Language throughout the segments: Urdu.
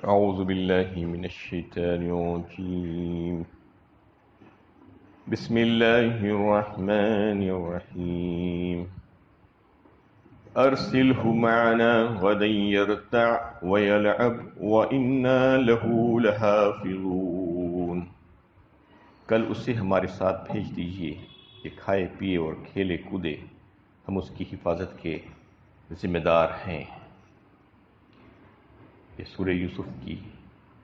أعوذ بالله من الشيطان الرجيم بسم الله الرحمن الرحيم أرسله معنا غدا يرتع ويلعب وإنا له لحافظون۔ کل اسے ہمارے ساتھ بھیج دیجیے کہ کھائے پیے اور کھیلے کودے، ہم اس کی حفاظت کے ذمہ دار ہیں۔ یہ سورہ یوسف کی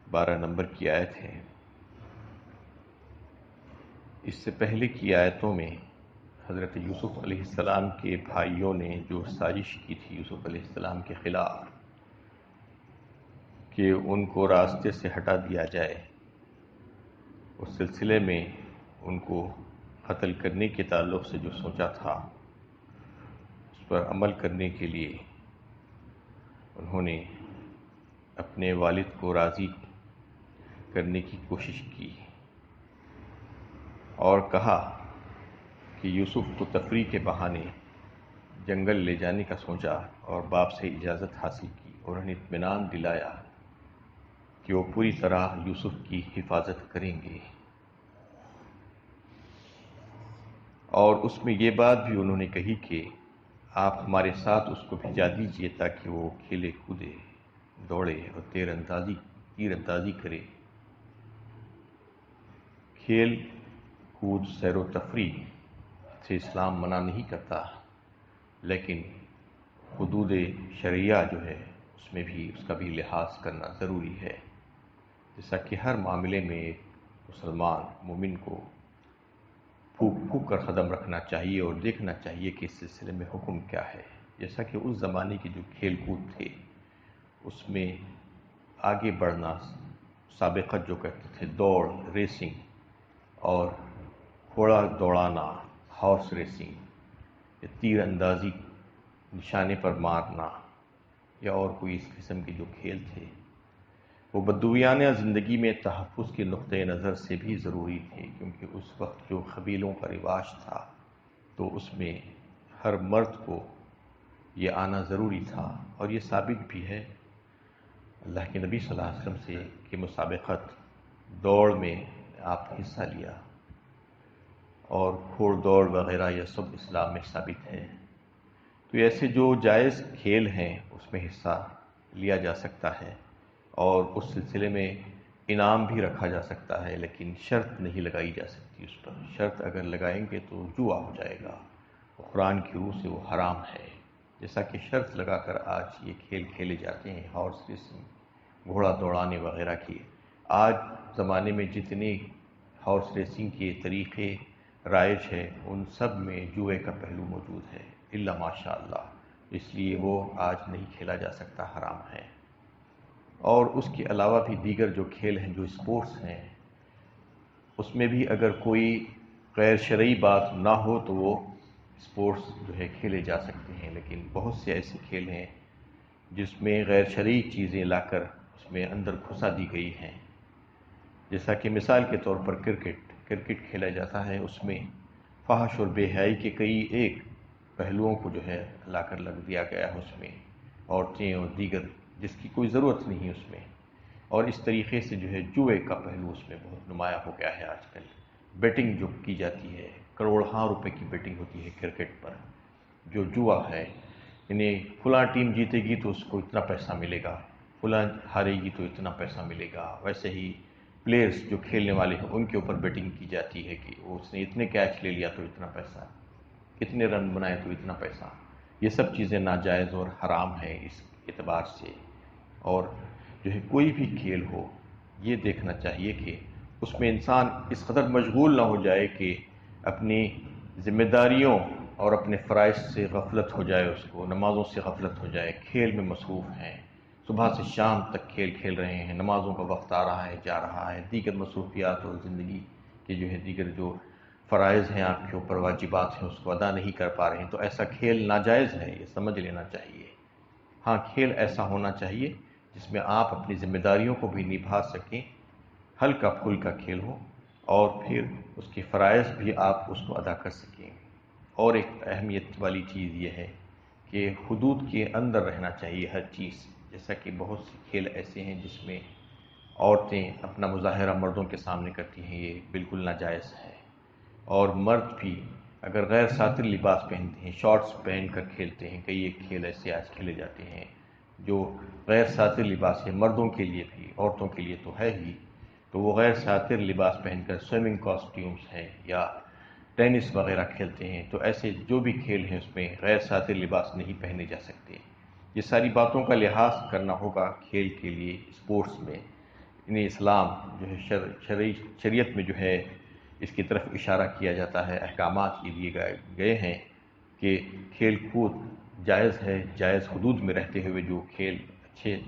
12 نمبر کی آیت ہے۔ اس سے پہلے کی آیتوں میں حضرت یوسف علیہ السلام کے بھائیوں نے جو سازش کی تھی یوسف علیہ السلام کے خلاف کہ ان کو راستے سے ہٹا دیا جائے، اس سلسلے میں ان کو قتل کرنے کے تعلق سے جو سوچا تھا اس پر عمل کرنے کے لیے انہوں نے اپنے والد کو راضی کرنے کی کوشش کی اور کہا کہ یوسف کو تفریح کے بہانے جنگل لے جانے کا سوچا اور باپ سے اجازت حاصل کی اور انہیں اطمینان دلایا کہ وہ پوری طرح یوسف کی حفاظت کریں گے، اور اس میں یہ بات بھی انہوں نے کہی کہ آپ ہمارے ساتھ اس کو بھیجا دیجیے تاکہ وہ کھیلے کودے، دوڑے اور تیر اندازی کرے۔ کھیل کود سیر و تفریح سے اسلام منع نہیں کرتا، لیکن حدود شرعیہ جو ہے اس میں بھی اس کا بھی لحاظ کرنا ضروری ہے، جیسا کہ ہر معاملے میں ایک مسلمان مومن کو پھونک کر قدم رکھنا چاہیے اور دیکھنا چاہیے کہ اس سلسلے میں حکم کیا ہے۔ جیسا کہ اس زمانے کے جو کھیل کود تھے اس میں آگے بڑھنا، سابقت جو کہتے تھے، دوڑ، ریسنگ اور گھوڑا دوڑانا، ہارس ریسنگ، یا تیر اندازی، نشانے پر مارنا، یا اور کوئی اس قسم کے جو کھیل تھے وہ بدویانہ زندگی میں تحفظ کے نقطۂ نظر سے بھی ضروری تھے، کیونکہ اس وقت جو قبیلوں کا رواج تھا تو اس میں ہر مرد کو یہ آنا ضروری تھا، اور یہ ثابت بھی ہے اللہ کے نبی صلی اللہ علیہ وسلم سے کہ مسابقت دوڑ میں آپ حصہ لیا، اور گھوڑ دوڑ وغیرہ یہ سب اسلام میں ثابت ہے۔ تو ایسے جو جائز کھیل ہیں اس میں حصہ لیا جا سکتا ہے اور اس سلسلے میں انعام بھی رکھا جا سکتا ہے، لیکن شرط نہیں لگائی جا سکتی اس پر۔ شرط اگر لگائیں گے تو جوا ہو جائے گا، قرآن کی روح سے وہ حرام ہے۔ جیسا کہ شرط لگا کر آج یہ کھیل کھیلے جاتے ہیں، ہارس ریسنگ، گھوڑا دوڑانے وغیرہ کی، آج زمانے میں جتنے ہارس ریسنگ کے طریقے رائج ہے ان سب میں جوئے کا پہلو موجود ہے، الا ماشاء اللہ، اس لیے وہ آج نہیں کھیلا جا سکتا، حرام ہے۔ اور اس کے علاوہ بھی دیگر جو کھیل ہیں، جو اسپورٹس ہیں، اس میں بھی اگر کوئی غیر شرعی بات نہ ہو تو وہ اسپورٹس جو ہے کھیلے جا سکتے ہیں، لیکن بہت سے ایسے کھیل ہیں جس میں غیر شرعی چیزیں لا کر اس میں اندر گھسا دی گئی ہیں، جیسا کہ مثال کے طور پر کرکٹ کھیلا جاتا ہے، اس میں فحش اور بے حیائی کے کئی ایک پہلوؤں کو جو ہے لا کر لگ دیا گیا ہے، اس میں عورتیں اور دیگر جس کی کوئی ضرورت نہیں اس میں، اور اس طریقے سے جو ہے جوئے کا پہلو اس میں بہت نمایاں ہو گیا ہے۔ آج کل بیٹنگ جو کی جاتی ہے، کروڑہاں روپے کی بیٹنگ ہوتی ہے کرکٹ پر، جو جوا ہے، انہیں فلاں ٹیم جیتے گی تو اس کو اتنا پیسہ ملے گا، فلاں ہارے گی تو اتنا پیسہ ملے گا، ویسے ہی پلیئرز جو کھیلنے والے ہیں ان کے اوپر بیٹنگ کی جاتی ہے کہ اس نے اتنے کیچ لے لیا تو اتنا پیسہ، اتنے رن بنائے تو اتنا پیسہ۔ یہ سب چیزیں ناجائز اور حرام ہیں اس اعتبار سے، اور جو ہے کوئی بھی کھیل ہو یہ دیکھنا چاہیے کہ اس میں انسان اس قدر مشغول نہ ہو جائے کہ اپنی ذمہ داریوں اور اپنے فرائض سے غفلت ہو جائے، اس کو نمازوں سے غفلت ہو جائے، کھیل میں مصروف ہیں، صبح سے شام تک کھیل کھیل رہے ہیں، نمازوں کا وقت آ رہا ہے جا رہا ہے، دیگر مصروفیات اور زندگی کے جو ہے دیگر جو فرائض ہیں آپ کے اوپر، واجبات ہیں، اس کو ادا نہیں کر پا رہے ہیں، تو ایسا کھیل ناجائز ہے، یہ سمجھ لینا چاہیے۔ ہاں، کھیل ایسا ہونا چاہیے جس میں آپ اپنی ذمہ داریوں کو بھی نبھا سکیں، ہلکا پھلکا کھیل ہو، اور پھر اس کے فرائض بھی آپ اس کو ادا کر سکیں۔ اور ایک اہمیت والی چیز یہ ہے کہ حدود کے اندر رہنا چاہیے ہر چیز، جیسا کہ بہت سے کھیل ایسے ہیں جس میں عورتیں اپنا مظاہرہ مردوں کے سامنے کرتی ہیں، یہ بالکل ناجائز ہے۔ اور مرد بھی اگر غیر ساتر لباس پہنتے ہیں، شارٹس پہن کر کھیلتے ہیں، کئی ایک کھیل ایسے آج کھیلے جاتے ہیں جو غیر ساتر لباس ہے، مردوں کے لیے بھی عورتوں کے لیے تو ہے ہی، تو وہ غیر ساتر لباس پہن کر سوئمنگ کاسٹیومز ہیں یا ٹینس وغیرہ کھیلتے ہیں، تو ایسے جو بھی کھیل ہیں اس میں غیر ساتر لباس نہیں پہنے جا سکتے۔ یہ ساری باتوں کا لحاظ کرنا ہوگا کھیل کے لیے، اسپورٹس میں۔ انہیں اسلام جو ہے شریعت میں جو ہے اس کی طرف اشارہ کیا جاتا ہے، احکامات یہ دیے گئے ہیں کہ کھیل کود جائز ہے، جائز حدود میں رہتے ہوئے جو کھیل اچھے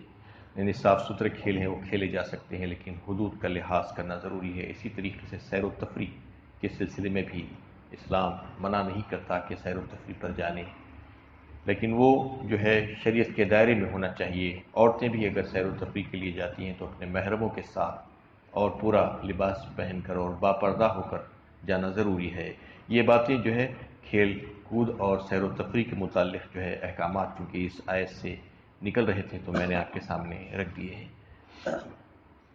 یعنی صاف ستھرے کھیل ہیں وہ کھیلے جا سکتے ہیں، لیکن حدود کا لحاظ کرنا ضروری ہے۔ اسی طریقے سے سیر و تفریح کے سلسلے میں بھی اسلام منع نہیں کرتا کہ سیر و تفریح پر جانے، لیکن وہ جو ہے شریعت کے دائرے میں ہونا چاہیے۔ عورتیں بھی اگر سیر و تفریح کے لیے جاتی ہیں تو اپنے محرموں کے ساتھ اور پورا لباس پہن کر اور باپردہ ہو کر جانا ضروری ہے۔ یہ باتیں جو ہے کھیل کود اور سیر و تفریح کے متعلق جو ہے احکامات چونکہ اس آیت سے نکل رہے تھے تو میں نے آپ کے سامنے رکھ دیے ہیں۔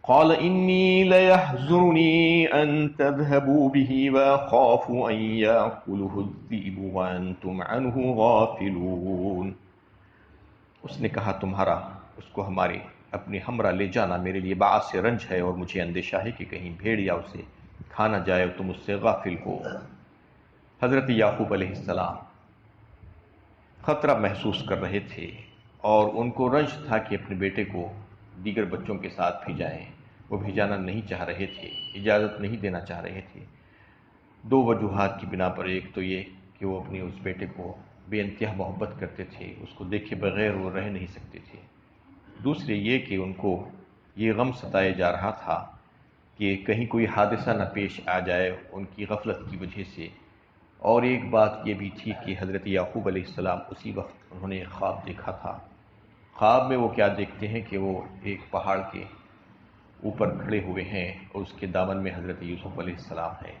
قال انی لیحزننی ان تذهبوا به واخاف ان یاکلہ الذئب وانتم عنہ غافلون۔ اس نے کہا تمہارا اس کو ہمارے اپنے ہمراہ لے جانا میرے لیے باعث رنج ہے، اور مجھے اندیشہ ہے کہ کہیں بھیڑیا اسے کھا نہ جائے اور تم اس سے غافل ہو۔ حضرت یعقوب علیہ السلام خطرہ محسوس کر رہے تھے اور ان کو رنج تھا کہ اپنے بیٹے کو دیگر بچوں کے ساتھ بھیجائیں۔ وہ بھیجانا نہیں چاہ رہے تھے، اجازت نہیں دینا چاہ رہے تھے، دو وجوہات کی بنا پر۔ ایک تو یہ کہ وہ اپنے اس بیٹے کو بے انتہا محبت کرتے تھے، اس کو دیکھے بغیر وہ رہ نہیں سکتے تھے۔ دوسرے یہ کہ ان کو یہ غم ستائے جا رہا تھا کہ کہیں کوئی حادثہ نہ پیش آ جائے ان کی غفلت کی وجہ سے۔ اور ایک بات یہ بھی تھی کہ حضرت یعقوب علیہ السلام اسی وقت انہوں نے خواب دیکھا تھا۔ خواب میں وہ کیا دیکھتے ہیں کہ وہ ایک پہاڑ کے اوپر کھڑے ہوئے ہیں اور اس کے دامن میں حضرت یوسف علیہ السلام ہے،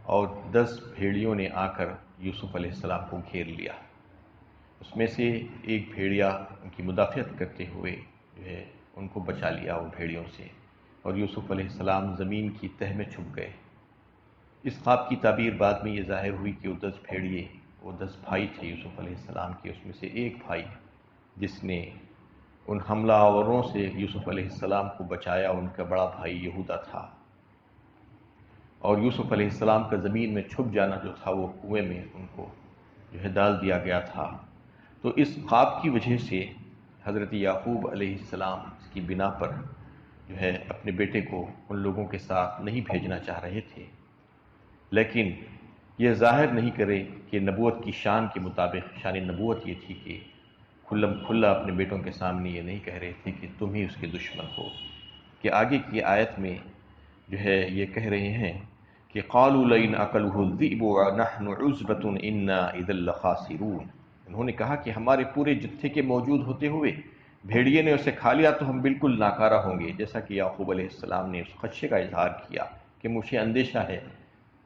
اور 10 بھیڑیوں نے آ کر یوسف علیہ السلام کو گھیر لیا۔ اس میں سے ایک بھیڑیا ان کی مدافعت کرتے ہوئے جو ہے ان کو بچا لیا وہ بھیڑیوں سے، اور یوسف علیہ السلام زمین کی تہ میں چھپ گئے۔ اس خواب کی تعبیر بعد میں یہ ظاہر ہوئی کہ وہ 10 بھیڑیے وہ 10 بھائی تھے یوسف علیہ السلام کے، اس میں سے ایک بھائی جس نے ان حملہ آوروں سے یوسف علیہ السلام کو بچایا، ان کا بڑا بھائی یہودا تھا، اور یوسف علیہ السلام کا زمین میں چھپ جانا جو تھا وہ کنویں میں ان کو جو ہے ڈال دیا گیا تھا۔ تو اس خواب کی وجہ سے حضرت یعقوب علیہ السلام اس کی بنا پر جو ہے اپنے بیٹے کو ان لوگوں کے ساتھ نہیں بھیجنا چاہ رہے تھے، لیکن یہ ظاہر نہیں کرے کہ نبوت کی شان کے مطابق شان نبوت یہ تھی کہ کھلم کھلا اپنے بیٹوں کے سامنے یہ نہیں کہہ رہے تھے کہ تم ہی اس کے دشمن ہو، کہ آگے کی آیت میں جو ہے یہ کہہ رہے ہیں کہ قالوا لئن اکلہ الذئب ونحن عصبۃ انا اذا لخاسرون۔ انہوں نے کہا کہ ہمارے پورے جتھے کے موجود ہوتے ہوئے بھیڑیے نے اسے کھا لیا تو ہم بالکل ناکارہ ہوں گے، جیسا کہ یعقوب علیہ السلام نے اس خدشے کا اظہار کیا کہ مجھے اندیشہ ہے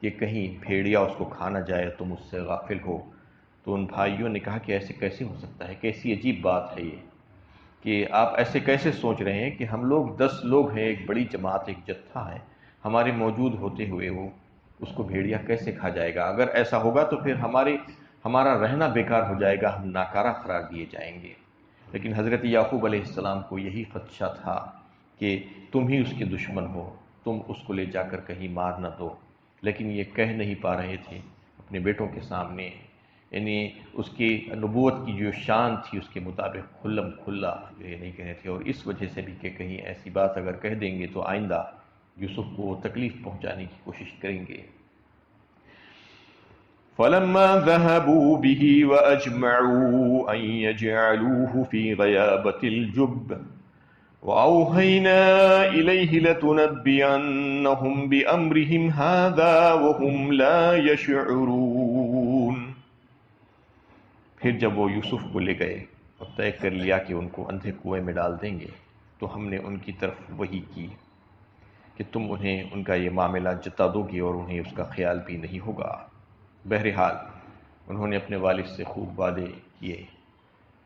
کہ کہیں بھیڑیا اس کو کھا نہ جائے تم اس سے غافل ہو۔ تو ان بھائیوں نے کہا کہ ایسے کیسے ہو سکتا ہے، کیسی عجیب بات ہے یہ کہ آپ ایسے کیسے سوچ رہے ہیں کہ ہم لوگ 10 لوگ ہیں، ایک بڑی جماعت، ایک جتھا ہے، ہمارے موجود ہوتے ہوئے وہ اس کو بھیڑیا کیسے کھا جائے گا؟ اگر ایسا ہوگا تو پھر ہمارا رہنا بیکار ہو جائے گا، ہم ناکارہ قرار دیے جائیں گے۔ لیکن حضرت یعقوب علیہ السلام کو یہی خدشہ تھا کہ تم ہی اس کے دشمن ہو، تم اس کو لے جا کر کہیں مار نہ دو، لیکن یہ کہہ نہیں پا رہے تھے اپنے بیٹوں کے سامنے، یعنی اس کی نبوت کی جو شان تھی اس کے مطابق کھلم کھلا یہ نہیں کہے تھے، اور اس وجہ سے بھی کہ کہیں ایسی بات اگر کہہ دیں گے تو آئندہ یوسف کو تکلیف پہنچانے کی کوشش کریں گے۔ فَلَمَّا ذَهَبُوا بِهِ وَأَجْمَعُوا أَن يَجْعَلُوهُ فِي غَيَابَةِ الْجُبِّ وَأَوْحَيْنَا إِلَيْهِ لَتُنَبِّئَنَّهُم بِأَمْرِهِمْ هَٰذَا وَهُمْ لَا يَشْعُرُونَ۔ پھر جب وہ یوسف کو لے گئے اور طے کر لیا کہ ان کو اندھے کنویں میں ڈال دیں گے تو ہم نے ان کی طرف وحی کی کہ تم انہیں ان کا یہ معاملہ جتا دو گے اور انہیں اس کا خیال بھی نہیں ہوگا۔ بہرحال انہوں نے اپنے والد سے خوب وعدے کیے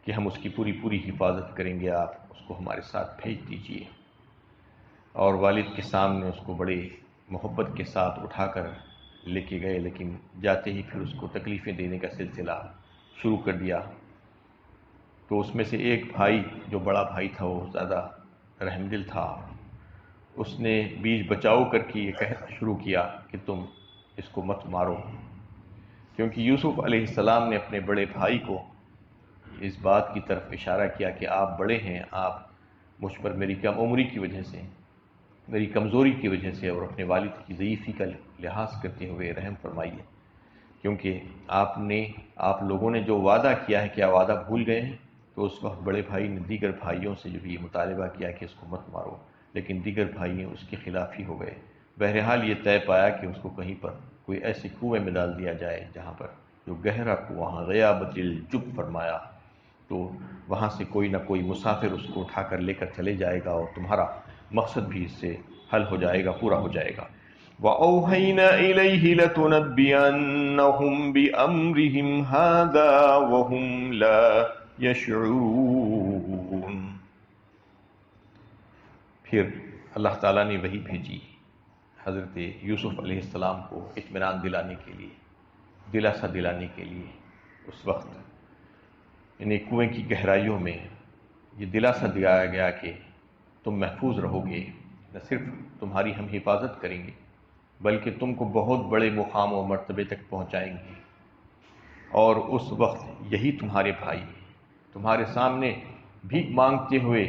کہ ہم اس کی پوری حفاظت کریں گے، آپ اس کو ہمارے ساتھ بھیج دیجیے۔ اور والد کے سامنے اس کو بڑے محبت کے ساتھ اٹھا کر لے کے گئے، لیکن جاتے ہی پھر اس کو تکلیفیں دینے کا سلسلہ شروع کر دیا۔ تو اس میں سے ایک بھائی جو بڑا بھائی تھا، وہ زیادہ رحم دل تھا، اس نے بیچ بچاؤ کر کے یہ کہنا شروع کیا کہ تم اس کو مت مارو، کیونکہ یوسف علیہ السلام نے اپنے بڑے بھائی کو اس بات کی طرف اشارہ کیا کہ آپ بڑے ہیں، آپ مجھ پر میری کم عمری کی وجہ سے، میری کمزوری کی وجہ سے اور اپنے والد کی ضعیفی کا لحاظ کرتے ہوئے رحم فرمائیے، کیونکہ آپ لوگوں نے جو وعدہ کیا ہے، کیا وعدہ بھول گئے ہیں؟ تو اس وقت بڑے بھائی نے دیگر بھائیوں سے جو بھی مطالبہ کیا کہ اس کو مت مارو، لیکن دیگر بھائی اس کے خلاف ہی ہو گئے۔ بہرحال یہ طے پایا کہ اس کو کہیں پر کوئی ایسے کنویں میں ڈال دیا جائے جہاں پر جو گہرا کنواں غیابت الجب فرمایا، تو وہاں سے کوئی نہ کوئی مسافر اس کو اٹھا کر لے کر چلے جائے گا اور تمہارا مقصد بھی اس سے حل ہو جائے گا، پورا ہو جائے گا۔ وَأَوْحَيْنَا إِلَيْهِ لَتُنَبِّئَنَّهُم بِأَمْرِهِمْ هَذَا وَهُمْ لَا يَشْعُرُونَ۔ پھر اللہ تعالیٰ نے وحی بھیجی حضرت یوسف علیہ السلام کو اطمینان دلانے کے لیے، دلاسا دلانے کے لیے۔ اس وقت انہیں کنویں کی گہرائیوں میں یہ دلاسا دلایا گیا کہ تم محفوظ رہو گے، نہ صرف تمہاری ہم حفاظت کریں گے بلکہ تم کو بہت بڑے مقام و مرتبے تک پہنچائیں گے۔ اور اس وقت یہی تمہارے بھائی تمہارے سامنے بھیک مانگتے ہوئے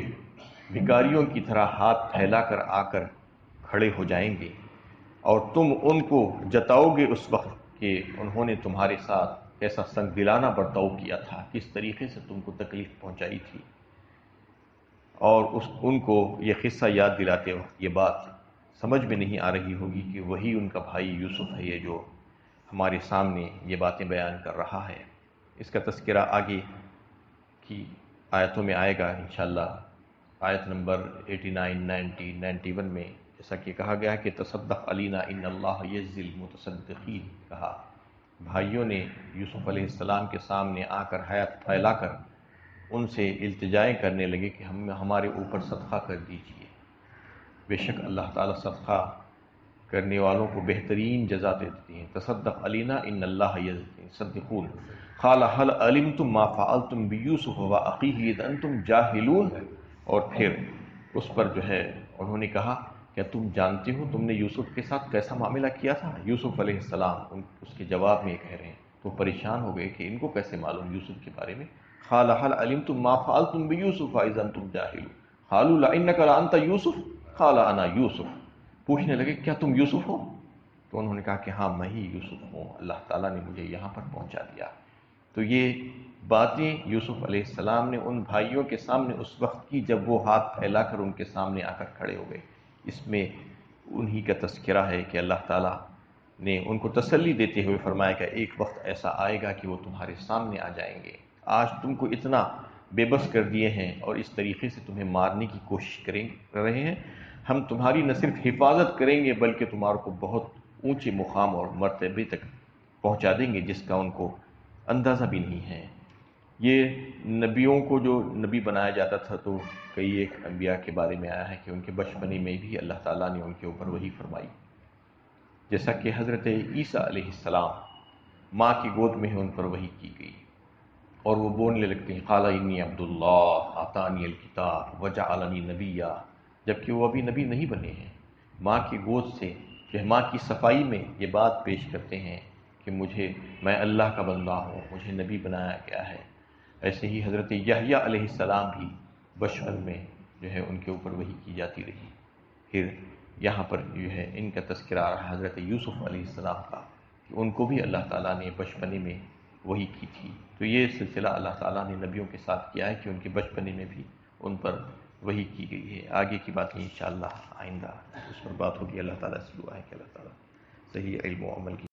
بھکاریوں کی طرح ہاتھ پھیلا کر آ کر کھڑے ہو جائیں گے، اور تم ان کو جتاؤ گے اس وقت کہ انہوں نے تمہارے ساتھ کیسا سنگ دلانہ برتاؤ کیا تھا، کس طریقے سے تم کو تکلیف پہنچائی تھی۔ اور ان کو یہ قصہ یاد دلاتے وقت یہ بات سمجھ میں نہیں آ رہی ہوگی کہ وہی ان کا بھائی یوسف ہے، یہ جو ہمارے سامنے یہ باتیں بیان کر رہا ہے۔ اس کا تذکرہ آگے کی آیتوں میں آئے گا انشاءاللہ۔ آیت نمبر 89، 90، 91 میں جیسا کہ کہا گیا کہ تصدق علینا ان اللہ یجزی المتصدقین، کہا بھائیوں نے یوسف علیہ السلام کے سامنے آ کر ہاتھ پھیلا کر ان سے التجائیں کرنے لگے کہ ہمارے اوپر صدقہ کر دیجیے، بے شک اللہ تعالیٰ صدقہ کرنے والوں کو بہترین جزا دیتے ہیں۔ تصدق علینا ان اللہ یصدقون قال هل علمتم ما فعلتم بیوسف واخیہ اذ انتم جاہلون۔ اور پھر اس پر جو ہے انہوں نے کہا کیا تم جانتے ہو تم نے یوسف کے ساتھ کیسا معاملہ کیا تھا؟ یوسف علیہ السلام اس کے جواب میں یہ کہہ رہے ہیں، تو پریشان ہو گئے کہ ان کو کیسے معلوم یوسف کے بارے میں۔ قال هل علمتم ما فعلتم بیوسف اذ انتم جاہلون قالوا لانک لانت یوسف قال انا یوسف۔ پوچھنے لگے کیا تم یوسف ہو؟ تو انہوں نے کہا کہ ہاں میں ہی یوسف ہوں، اللہ تعالیٰ نے مجھے یہاں پر پہنچا دیا۔ تو یہ باتیں یوسف علیہ السلام نے ان بھائیوں کے سامنے اس وقت کی جب وہ ہاتھ پھیلا کر ان کے سامنے آ کر کھڑے ہو گئے۔ اس میں انہی کا تذکرہ ہے کہ اللہ تعالیٰ نے ان کو تسلی دیتے ہوئے فرمایا کہ ایک وقت ایسا آئے گا کہ وہ تمہارے سامنے آ جائیں گے، آج تم کو اتنا بے بس کر دیے ہیں اور اس طریقے سے تمہیں مارنے کی کوشش کر رہے ہیں، ہم تمہاری نہ صرف حفاظت کریں گے بلکہ تمہارے کو بہت اونچے مقام اور مرتبے تک پہنچا دیں گے جس کا ان کو اندازہ بھی نہیں ہے۔ یہ نبیوں کو جو نبی بنایا جاتا تھا تو کئی ایک انبیاء کے بارے میں آیا ہے کہ ان کے بچپنے میں بھی اللہ تعالیٰ نے ان کے اوپر وحی فرمائی، جیسا کہ حضرت عیسیٰ علیہ السلام ماں کی گود میں ان پر وحی کی گئی اور وہ بولنے لگتے ہیں قال انی عبد اللہ آتانی الکتاب وجعلنی نبیا، جبکہ وہ ابھی نبی نہیں بنے ہیں۔ ماں کی گود سے کہ ماں کی صفائی میں یہ بات پیش کرتے ہیں کہ میں اللہ کا بندہ ہوں، مجھے نبی بنایا گیا ہے۔ ایسے ہی حضرت یحییٰ علیہ السلام بھی بچپن میں جو ہے ان کے اوپر وحی کی جاتی رہی۔ پھر یہاں پر جو ہے ان کا تذکرہ آ رہا حضرت یوسف علیہ السلام کا کہ ان کو بھی اللہ تعالیٰ نے بچپنے میں وحی کی تھی۔ تو یہ سلسلہ اللہ تعالیٰ نے نبیوں کے ساتھ کیا ہے کہ ان کے بچپنے میں بھی ان پر وحی کی گئی ہے۔ آگے کی باتیں انشاءاللہ آئندہ اس پر بات ہوگی۔ اللہ تعالیٰ سے دعا ہے کہ اللہ تعالیٰ صحیح علم و عمل کی